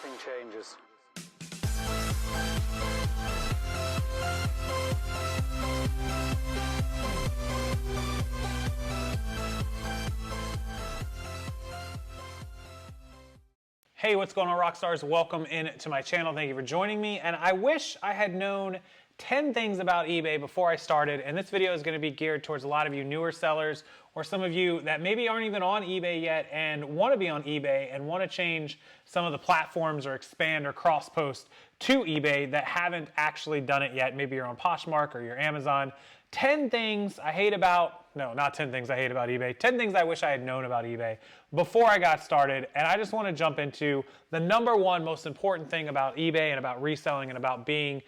Everything changes. Hey, what's going on, Rockstars? Welcome into my channel. Thank you for joining me. And I wish I had known 10 things about eBay before I started. And this video is going to be geared towards a lot of you newer sellers or some of you that maybe aren't even on eBay yet and want to be on eBay and want to change some of the platforms or expand or cross post to eBay that haven't actually done it yet. Maybe you're on Poshmark or you're Amazon. 10 things I hate about, no, not 10 things I hate about eBay, 10 things I wish I had known about eBay before I got started. And I just want to jump into the number one most important thing about eBay and about reselling and about being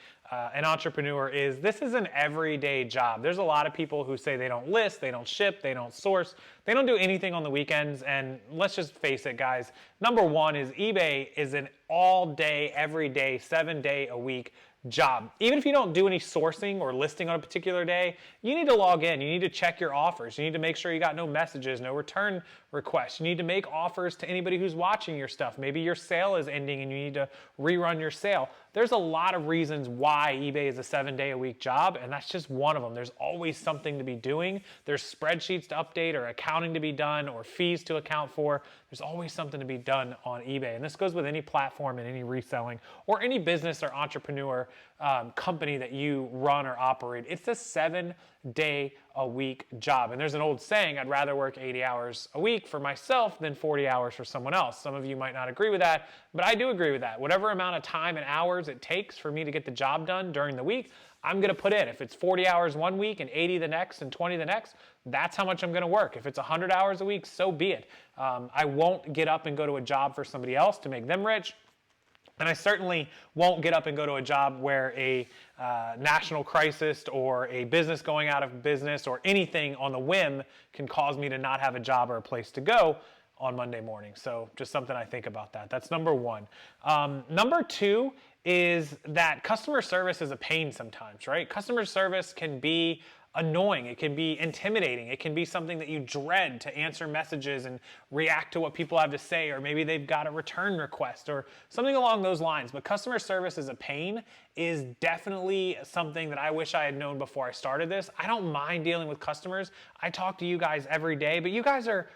an entrepreneur is this is an everyday job. There's a lot of people who say they don't list, they don't ship, they don't source, they don't do anything on the weekends. And let's just face it, guys. Number one is eBay is an all day, every day, 7 day a week job. Even if you don't do any sourcing or listing on a particular day, you need to log in. You need to check your offers. You need to make sure you got no messages, no return requests. You need to make offers to anybody who's watching your stuff. Maybe your sale is ending and you need to rerun your sale. There's a lot of reasons why eBay is a 7 day a week job, and that's just one of them. There's always something to be doing. There's spreadsheets to update or accounting to be done or fees to account for. There's always something to be done on eBay. And this goes with any platform and any reselling or any business or entrepreneur company that you run or operate. It's a 7 day a week job. And there's an old saying, I'd rather work 80 hours a week for myself than 40 hours for someone else. Some of you might not agree with that, but I do agree with that. Whatever amount of time and hours it takes for me to get the job done during the week, I'm going to put in. If it's 40 hours one week and 80 the next and 20 the next, that's how much I'm going to work. If it's 100 hours a week, so be it. I won't get up and go to a job for somebody else to make them rich. And I certainly won't get up and go to a job where a national crisis or a business going out of business or anything on the whim can cause me to not have a job or a place to go on Monday morning. So just something I think about that. That's number one. Number two is that customer service is a pain sometimes, right? Customer service can be annoying. It can be intimidating. It can be something that you dread to answer messages and react to what people have to say, or maybe they've got a return request or something along those lines. But customer service is a pain is definitely something that I wish I had known before I started this. I don't mind dealing with customers. I talk to you guys every day, but you guys are,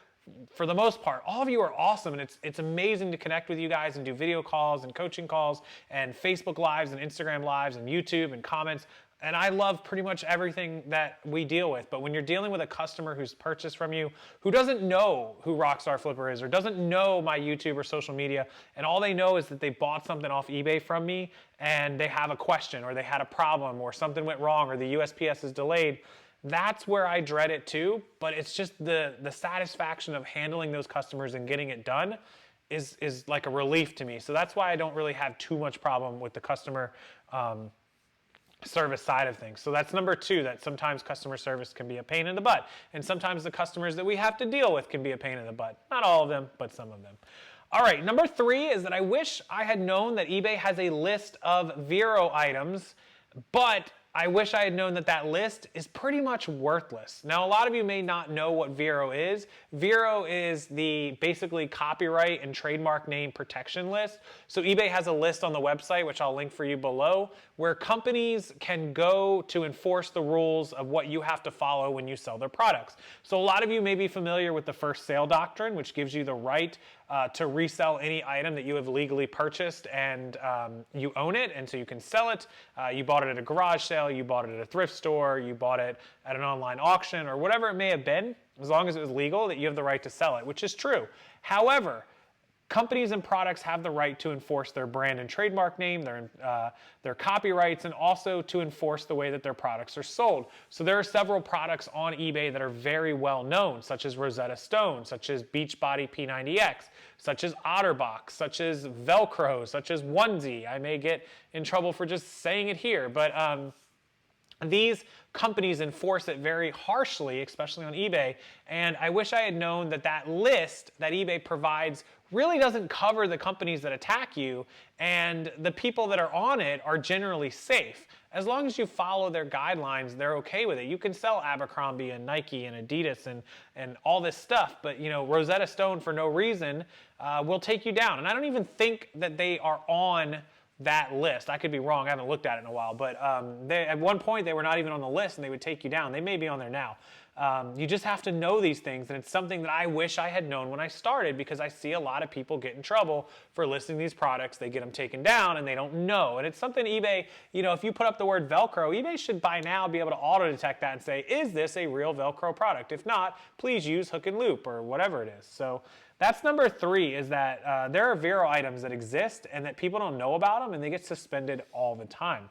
for the most part, all of you are awesome, and it's amazing to connect with you guys and do video calls and coaching calls and Facebook Lives and Instagram Lives and YouTube and comments. And I love pretty much everything that we deal with. But when you're dealing with a customer who's purchased from you, who doesn't know who Rockstarflipper is or doesn't know my YouTube or social media, and all they know is that they bought something off eBay from me and they have a question or they had a problem or something went wrong or the USPS is delayed, that's where I dread it too. But it's just the satisfaction of handling those customers and getting it done is like a relief to me. So that's why I don't really have too much problem with the customer service side of things. So that's number two, that sometimes customer service can be a pain in the butt. And sometimes the customers that we have to deal with can be a pain in the butt. Not all of them, but some of them. All right, number three is that I wish I had known that eBay has a list of Vero items, but I wish I had known that that list is pretty much worthless. Now, a lot of you may not know what Vero is. Vero is the basically copyright and trademark name protection list. So eBay has a list on the website, which I'll link for you below, where companies can go to enforce the rules of what you have to follow when you sell their products. So a lot of you may be familiar with the first sale doctrine, which gives you the right to resell any item that you have legally purchased and you own it, and so you can sell it. You bought it at a garage sale, you bought it at a thrift store, you bought it at an online auction, or whatever it may have been, as long as it was legal, that you have the right to sell it, which is true. However, companies and products have the right to enforce their brand and trademark name, their copyrights, and also to enforce the way that their products are sold. So there are several products on eBay that are very well known, such as Rosetta Stone, such as Beachbody P90X, such as Otterbox, such as Velcro, such as Onesie. I may get in trouble for just saying it here, but These companies enforce it very harshly, especially on eBay. And I wish I had known that that list that eBay provides really doesn't cover the companies that attack you, and the people that are on it are generally safe. As long as you follow their guidelines, they're okay with it. You can sell Abercrombie and Nike and Adidas and all this stuff, but you know, Rosetta Stone for no reason will take you down. And I don't even think that they are on that list. I could be wrong. I haven't looked at it in a while, but at one point they were not even on the list and they would take you down. They may be on there now. You just have to know these things, and it's something that I wish I had known when I started, because I see a lot of people get in trouble for listing these products. They get them taken down and they don't know. And it's something eBay, you know, if you put up the word Velcro, eBay should by now be able to auto detect that and say, is this a real Velcro product? If not, please use hook and loop or whatever it is. So that's number 3, is that there are Vero items that exist and that people don't know about them, and they get suspended all the time.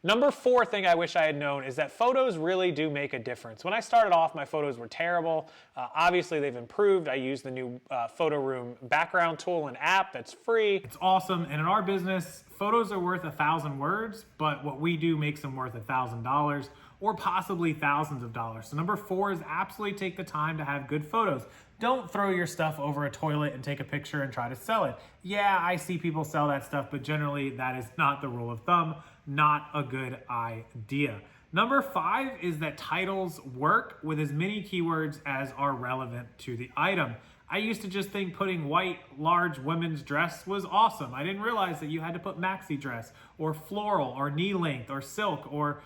Number 4 thing I wish I had known is that photos really do make a difference. When I started off, my photos were terrible. Obviously, they've improved. I use the new Photo Room background tool and app that's free. It's awesome. And in our business, photos are worth 1,000 words, but what we do makes them worth $1,000 or possibly thousands of dollars. So number 4 is absolutely take the time to have good photos. Don't throw your stuff over a toilet and take a picture and try to sell it. Yeah, I see people sell that stuff, but generally that is not the rule of thumb. Not a good idea. Number 5 is that titles work with as many keywords as are relevant to the item. I used to just think putting white, large women's dress was awesome. I didn't realize that you had to put maxi dress or floral or knee length or silk or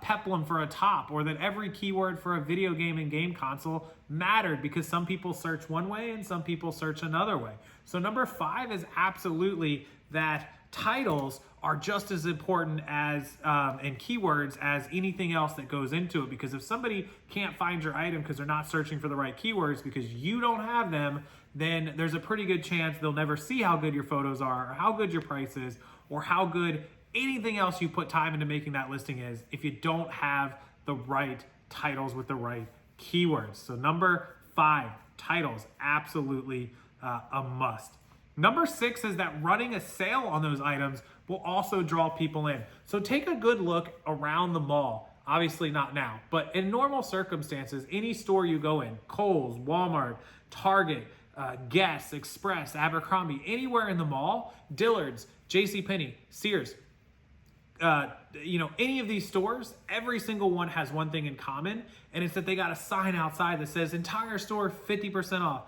peplum for a top, or that every keyword for a video game and game console mattered, because some people search one way and some people search another way. So number 5 is absolutely that titles are just as important as and keywords as anything else that goes into it, because if somebody can't find your item because they're not searching for the right keywords because you don't have them, then there's a pretty good chance they'll never see how good your photos are or how good your price is or how good anything else you put time into making that listing is if you don't have the right titles with the right keywords. So number 5, titles, absolutely a must. Number 6 is that running a sale on those items will also draw people in. So take a good look around the mall. Obviously not now, but in normal circumstances, any store you go in, Kohl's, Walmart, Target, Guess, Express, Abercrombie, anywhere in the mall, Dillard's, JCPenney, Sears, any of these stores, every single one has one thing in common, and it's that they got a sign outside that says entire store 50% off.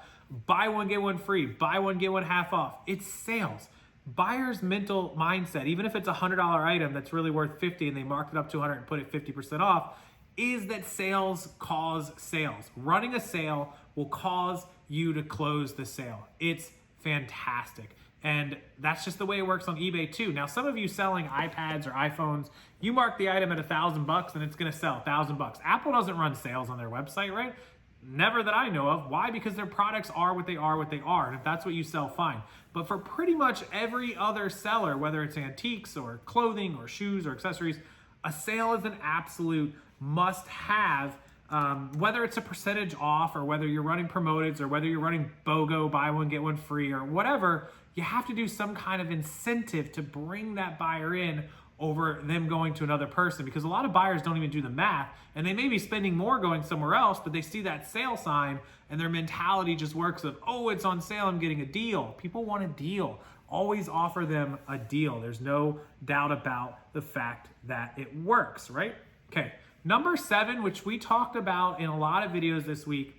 Buy one, get one free. Buy one, get one half off. It's sales. Buyer's mental mindset, even if it's a $100 item that's really worth $50 and they marked it up to $100 and put it 50% off, is that sales cause sales. Running a sale will cause you to close the sale. It's fantastic. And that's just the way it works on eBay too. Now, some of you selling iPads or iPhones, you mark the item at $1,000 and it's gonna sell $1,000. Apple doesn't run sales on their website, right? Never that I know of. Why? Because their products are what they are. And if that's what you sell, fine. But for pretty much every other seller, whether it's antiques or clothing or shoes or accessories, a sale is an absolute must-have. Whether it's a percentage off or whether you're running promoted or whether you're running BOGO, buy one, get one free or whatever, you have to do some kind of incentive to bring that buyer in over them going to another person, because a lot of buyers don't even do the math and they may be spending more going somewhere else, but they see that sale sign and their mentality just works of, oh, it's on sale, I'm getting a deal. People want a deal. Always offer them a deal. There's no doubt about the fact that it works, right? Okay, number 7, which we talked about in a lot of videos this week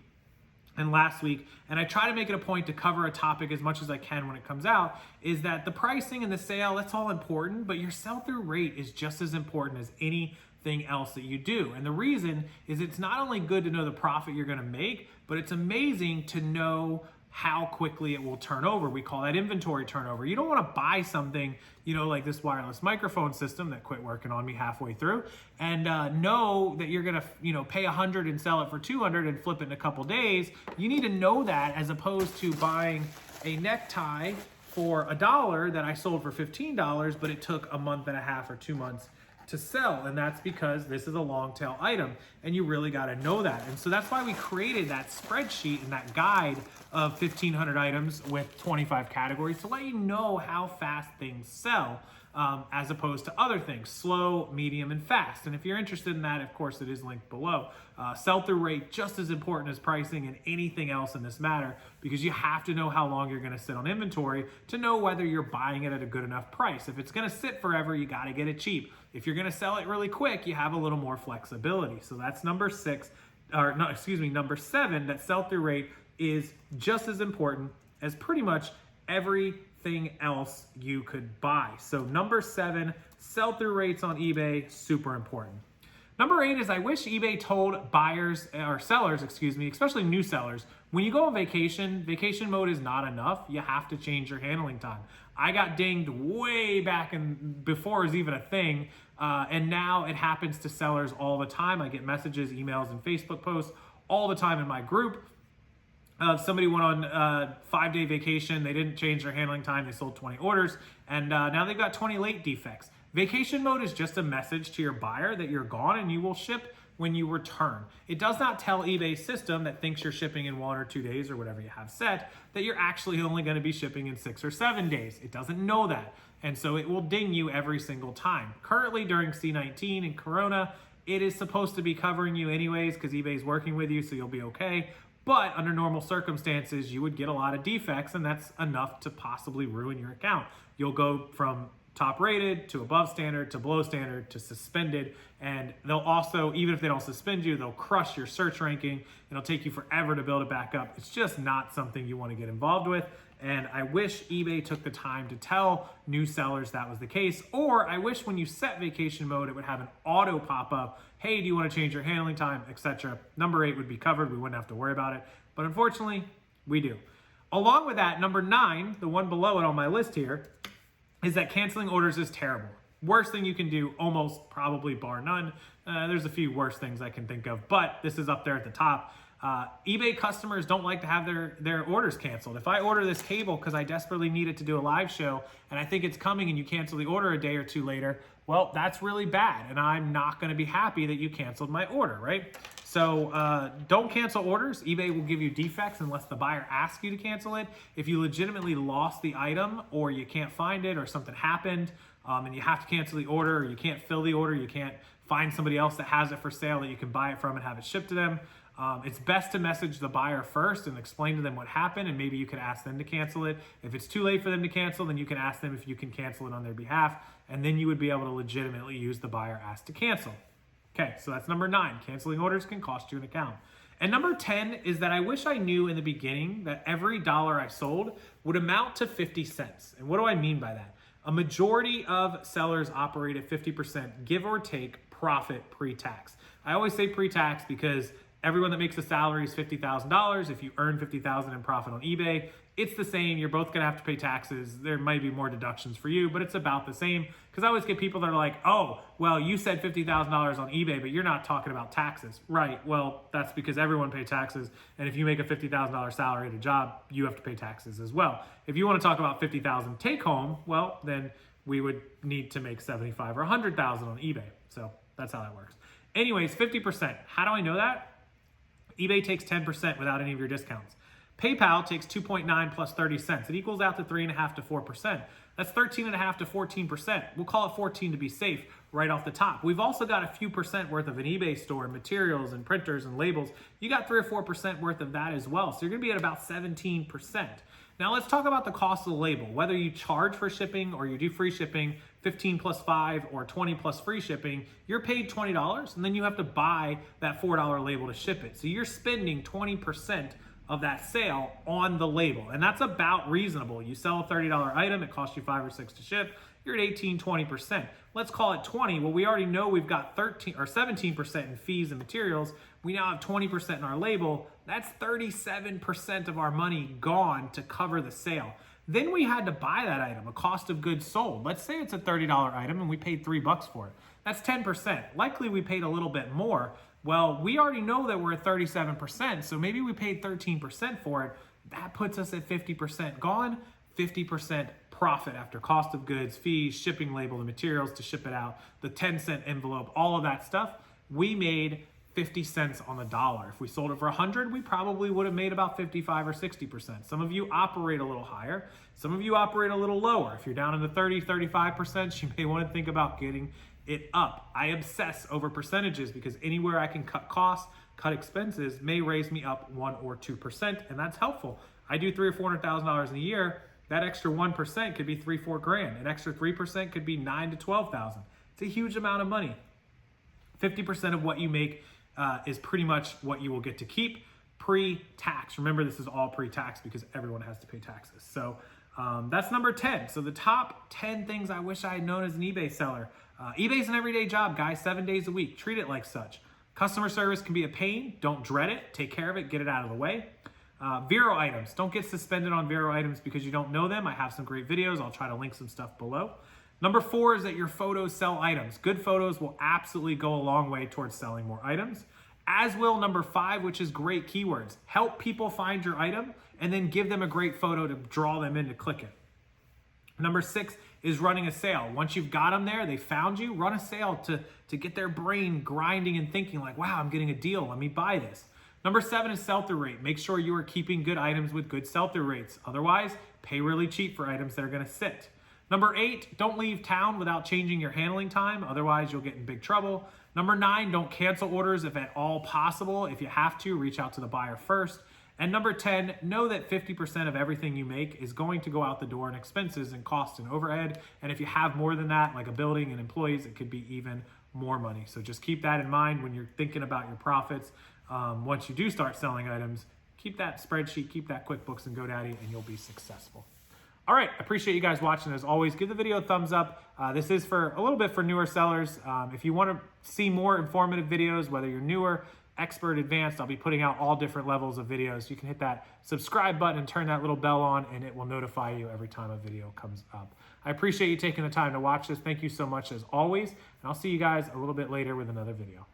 and last week, and I try to make it a point to cover a topic as much as I can when it comes out, is that the pricing and the sale, that's all important, but your sell-through rate is just as important as anything else that you do. And the reason is it's not only good to know the profit you're gonna make, but it's amazing to know how quickly it will turn over. We call that inventory turnover. You don't want to buy something, like this wireless microphone system that quit working on me halfway through, and know that you're gonna, pay $100 and sell it for $200 and flip it in a couple days. You need to know that, as opposed to buying a necktie for $1 that I sold for $15, but it took a month and a half or 2 months to sell. And that's because this is a long tail item and you really got to know that. And so that's why we created that spreadsheet and that guide of 1,500 items with 25 categories to let you know how fast things sell. as opposed to other things, slow, medium, and fast. And if you're interested in that, of course, it is linked below. Sell-through rate, just as important as pricing and anything else in this matter, because you have to know how long you're gonna sit on inventory to know whether you're buying it at a good enough price. If it's gonna sit forever, you gotta get it cheap. If you're gonna sell it really quick, you have a little more flexibility. So that's number 7, that sell-through rate is just as important as pretty much everything else you could buy. So number 7, sell-through rates on eBay, super important. Number 8 is I wish eBay told buyers or sellers, especially new sellers, when you go on vacation, vacation mode is not enough. You have to change your handling time. I got dinged way back before it was even a thing, and now it happens to sellers all the time. I get messages, emails, and Facebook posts all the time in my group. Somebody went on a 5-day vacation. They didn't change their handling time. They sold 20 orders, and now they've got 20 late defects. Vacation mode is just a message to your buyer that you're gone and you will ship when you return. It does not tell eBay's system that thinks you're shipping in 1 or 2 days or whatever you have set, that you're actually only going to be shipping in 6 or 7 days. It doesn't know that. And so it will ding you every single time. Currently during C19 and Corona, it is supposed to be covering you anyways because eBay's working with you, so you'll be okay. But under normal circumstances, you would get a lot of defects, and that's enough to possibly ruin your account. You'll go from top rated to above standard to below standard to suspended, and they'll also, even if they don't suspend you, they'll crush your search ranking. It'll take you forever to build it back up. It's just not something you want to get involved with, and I wish eBay took the time to tell new sellers that was the case. Or I wish when you set vacation mode, it would have an auto pop-up, hey, do you want to change your handling time, etc. Number 8 would be covered. We wouldn't have to worry about it, but unfortunately, we do. Along with that, number 9, the one below it on my list here, is that canceling orders is terrible. Worst thing you can do, almost probably bar none. There's a few worse things I can think of, but this is up there at the top. eBay customers don't like to have their orders canceled. If I order this cable because I desperately need it to do a live show and I think it's coming and you cancel the order a day or 2 later, well, that's really bad, and I'm not gonna be happy that you canceled my order, right? So don't cancel orders. eBay will give you defects unless the buyer asks you to cancel it. If you legitimately lost the item or you can't find it or something happened and you have to cancel the order, or you can't fill the order, you can't find somebody else that has it for sale that you can buy it from and have it shipped to them, it's best to message the buyer first and explain to them what happened, and maybe you could ask them to cancel it. If it's too late for them to cancel, then you can ask them if you can cancel it on their behalf, and then you would be able to legitimately use the buyer asked to cancel. Okay, so that's number 9. Canceling orders can cost you an account. And number 10 is that I wish I knew in the beginning that every dollar I sold would amount to 50 cents. And what do I mean by that? A majority of sellers operate at 50%, give or take, profit pre-tax. I always say pre-tax because everyone that makes a salary is $50,000. If you earn $50,000 in profit on eBay, it's the same. You're both gonna have to pay taxes. There might be more deductions for you, but it's about the same. Because I always get people that are like, oh, well, you said $50,000 on eBay, but you're not talking about taxes. Right, well, that's because everyone pays taxes. And if you make a $50,000 salary at a job, you have to pay taxes as well. If you wanna talk about $50,000 take home, well, then we would need to make $75,000 or $100,000 on eBay. So that's how that works. Anyways, 50%. How do I know that? eBay takes 10% without any of your discounts. PayPal takes 2.9 plus 30 cents. It equals out to 3.5 to 4%. That's 13.5 to 14%. We'll call it 14 to be safe right off the top. We've also got a few percent worth of an eBay store, materials and printers and labels. You got 3 or 4% worth of that as well. So you're gonna be at about 17%. Now let's talk about the cost of the label. Whether you charge for shipping or you do free shipping, 15 plus 5 or 20 plus free shipping, you're paid $20 and then you have to buy that $4 label to ship it. So you're spending 20% of that sale on the label, and that's about reasonable. You sell a $30 item, it costs you 5 or 6 to ship, you're at 18, 20%. Let's call it 20. Well, we already know we've got 13 or 17% in fees and materials. We now have 20% in our label. That's 37% of our money gone to cover the sale. Then we had to buy that item, a cost of goods sold. Let's say it's a $30 item and we paid $3 for it. That's 10%. Likely we paid a little bit more. Well, we already know that we're at 37%, so maybe we paid 13% for it. That puts us at 50% gone, 50% profit after cost of goods, fees, shipping label, the materials to ship it out, the 10-cent envelope, all of that stuff. We made 50 cents on the dollar. If we sold it for 100, we probably would have made about 55 or 60%. Some of you operate a little higher. Some of you operate a little lower. If you're down in the 30, 35%, you may want to think about getting it up. I obsess over percentages because anywhere I can cut costs, cut expenses may raise me up 1 or 2%, and that's helpful. I do $300,000 or $400,000 in a year. That extra 1% could be 3-4 grand. An extra 3% could be 9 to 12,000. It's a huge amount of money. 50% of what you make is pretty much what you will get to keep pre-tax. Remember, this is all pre-tax because everyone has to pay taxes. So that's number 10. So the top 10 things I wish I had known as an eBay seller. eBay's an everyday job, guys, 7 days a week. Treat it like such. Customer service can be a pain. Don't dread it. Take care of it. Get it out of the way. Vero items. Don't get suspended on Vero items because you don't know them. I have some great videos. I'll try to link some stuff below. Number 4 is that your photos sell items. Good photos will absolutely go a long way towards selling more items. As will number 5, which is great keywords. Help people find your item and then give them a great photo to draw them in to click it. Number 6 is running a sale. Once you've got them there, they found you, run a sale to get their brain grinding and thinking like, wow, I'm getting a deal, let me buy this. Number 7 is sell-through rate. Make sure you are keeping good items with good sell-through rates. Otherwise, pay really cheap for items that are gonna sit. Number 8, don't leave town without changing your handling time. Otherwise, you'll get in big trouble. Number 9, don't cancel orders if at all possible. If you have to, reach out to the buyer first. And number 10, know that 50% of everything you make is going to go out the door in expenses and cost and overhead. And if you have more than that, like a building and employees, it could be even more money. So just keep that in mind when you're thinking about your profits. Once you do start selling items, keep that spreadsheet, keep that QuickBooks and GoDaddy, and you'll be successful. All right, appreciate you guys watching. As always, give the video a thumbs up. This is for a little bit for newer sellers. If you want to see more informative videos, whether you're newer, expert, advanced, I'll be putting out all different levels of videos. You can hit that subscribe button and turn that little bell on, and it will notify you every time a video comes up. I appreciate you taking the time to watch this. Thank you so much as always, and I'll see you guys a little bit later with another video.